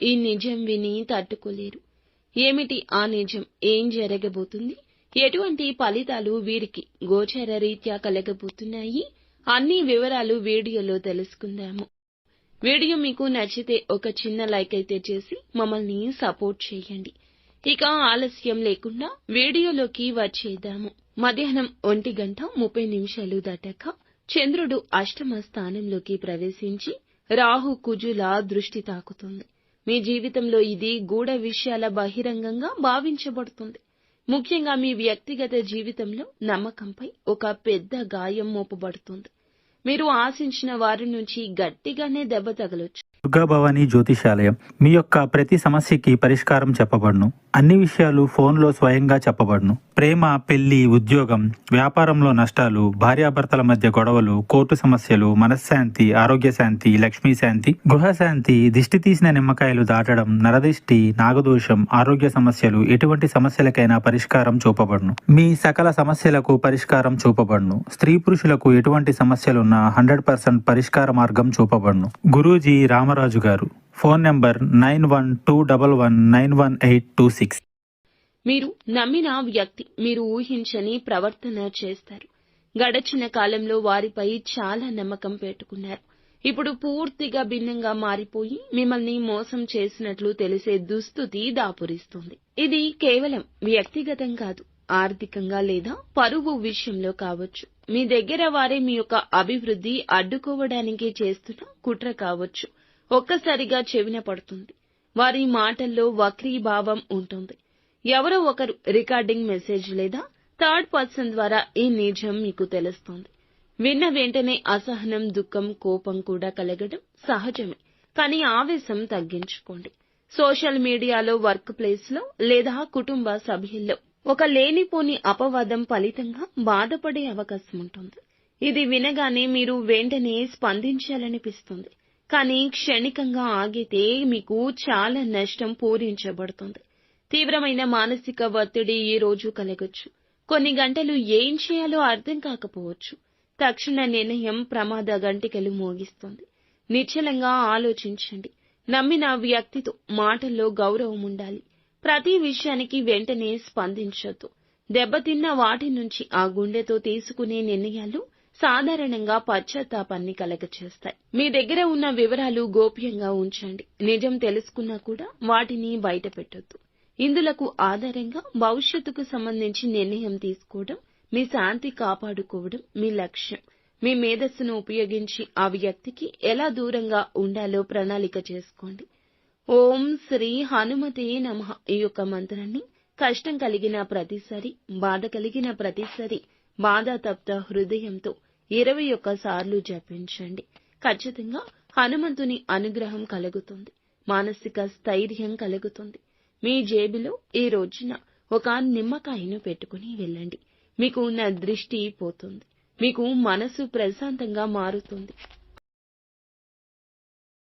ఈ నిజం విని తట్టుకోలేరు. ఏమిటి ఆ నిజం? ఏం జరగబోతుంది? ఎటువంటి ఫలితాలు వీరికి గోచర రీత్యా కలగబోతున్నాయి? అన్ని వివరాలు వీడియోలో తెలుసుకుందాము. వీడియో మీకు నచ్చితే ఒక చిన్న లైక్ అయితే చేసి మమ్మల్ని సపోర్ట్ చేయండి. ఇక ఆలస్యం లేకుండా వీడియోలోకి వచ్చేద్దాము. మధ్యాహ్నం 1:30 దాటాక చంద్రుడు అష్టమ స్థానంలోకి ప్రవేశించి రాహు కుజుల దృష్టి తాకుతుంది. మీ జీవితంలో ఇది గూఢ విషయాల బహిరంగంగా భావించబడుతుంది. ముఖ్యంగా మీ వ్యక్తిగత జీవితంలో నమ్మకంపై ఒక పెద్ద గాయం మోపబడుతుంది. మీరు ఆశించిన వారి నుంచి గట్టిగానే దెబ్బ తగలొచ్చు. దుర్గాభవాని జ్యోతిషాలయం మీ యొక్క ప్రతి సమస్యకి పరిష్కారం చెప్పబడును. అన్ని విషయాలు ఫోన్లో స్వయంగా చెప్పబడును. ప్రేమ, పెళ్లి, ఉద్యోగం, వ్యాపారంలో నష్టాలు, భార్యాభర్తల మధ్య గొడవలు, కోర్టు సమస్యలు, మనశ్శాంతి, ఆరోగ్య శాంతి, లక్ష్మీ శాంతి, గృహశాంతి, దిష్టి తీసిన నిమ్మకాయలు దాటడం, నరదిష్టి, నాగదోషం, ఆరోగ్య సమస్యలు, ఎటువంటి సమస్యలకైనా పరిష్కారం చూపబడును. మీ సకల సమస్యలకు పరిష్కారం చూపబడును. స్త్రీ పురుషులకు ఎటువంటి సమస్యలున్నా 100% పరిష్కార మార్గం చూపబడును. గురూజీ రామరాజు గారు. Phone number 9121191826. మీరు నమ్మిన వ్యక్తి మీరు ఊహించని ప్రవర్తన చేస్తారు. గడచిన కాలంలో వారిపై చాలా నమ్మకం పెట్టుకున్నారు. ఇప్పుడు పూర్తిగా భిన్నంగా మారిపోయి మిమ్మల్ని మోసం చేసినట్లు తెలిసే దుస్థితి దాపురిస్తుంది. ఇది కేవలం వ్యక్తిగతం కాదు, ఆర్థికంగా లేదా పరువు విషయంలో కావచ్చు. మీ దగ్గర వారే మీ యొక్క అభివృద్ధి అడ్డుకోవడానికి చేస్తున్న కుట్ర కావచ్చు. ఒక్కసారిగా చెవిన పడుతుంది. వారి మాటల్లో వక్రీభావం ఉంటుంది. ఎవరో ఒకరు రికార్డింగ్ మెసేజ్ లేదా థర్డ్ పర్సన్ ద్వారా ఈ నిజం మీకు తెలుస్తుంది. విన్న వెంటనే అసహనం, దుఃఖం, కోపం కూడా కలగడం సహజమే. కానీ ఆవేశం తగ్గించుకోండి. సోషల్ మీడియాలో, వర్క్ ప్లేస్ లో లేదా కుటుంబ సభ్యుల్లో ఒక లేనిపోని అపవాదం ఫలితంగా బాధపడే అవకాశం ఉంటుంది. ఇది వినగానే మీరు వెంటనే స్పందించాలనిపిస్తుంది. కానీ క్షణికంగా ఆగితే మీకు చాలా నష్టం పూరించబడుతుంది. తీవ్రమైన మానసిక ఒత్తిడి ఈ రోజు కలగొచ్చు. కొన్ని గంటలు ఏం చేయాలో అర్థం కాకపోవచ్చు. తక్షణ నిర్ణయం ప్రమాద గంటికలు మోగిస్తుంది. నిశ్చలంగా ఆలోచించండి. నమ్మిన వ్యక్తితో మాటల్లో గౌరవం ఉండాలి. ప్రతి విషయానికి వెంటనే స్పందించొద్దు. దెబ్బతిన్న వాటి నుంచి ఆ గుండెతో తీసుకునే నిర్ణయాలు సాధారణంగా పశ్చాత్తాపాన్ని కలగచేస్తాయి. మీ దగ్గర ఉన్న వివరాలు గోప్యంగా ఉంచండి. నిజం తెలుసుకున్నా కూడా వాటిని బయట పెట్టొద్దు. ఇందులకు ఆధారంగా భవిష్యత్తుకు సంబంధించి నిర్ణయం తీసుకోవడం, మీ శాంతి కాపాడుకోవడం మీ లక్ష్యం. మీ మేధస్సును ఉపయోగించి ఆ వ్యక్తికి ఎలా దూరంగా ఉండాలో ప్రణాళిక చేసుకోండి. ఓం శ్రీ హనుమతే నమః ఈ యొక్క మంత్రాన్ని కష్టం కలిగిన ప్రతిసారి, బాధ కలిగిన ప్రతిసారి బాధాతప్త హృదయంతో 21 సార్లు జపించండి. ఖచ్చితంగా హనుమంతుని అనుగ్రహం కలుగుతుంది. మానసిక స్థైర్యం కలుగుతుంది. మీ జేబులో ఈ రోజున ఒక నిమ్మకాయను పెట్టుకుని వెళ్ళండి. మీకు ఉన్న దృష్టి పోతుంది. మీకు మనసు ప్రశాంతంగా మారుతుంది.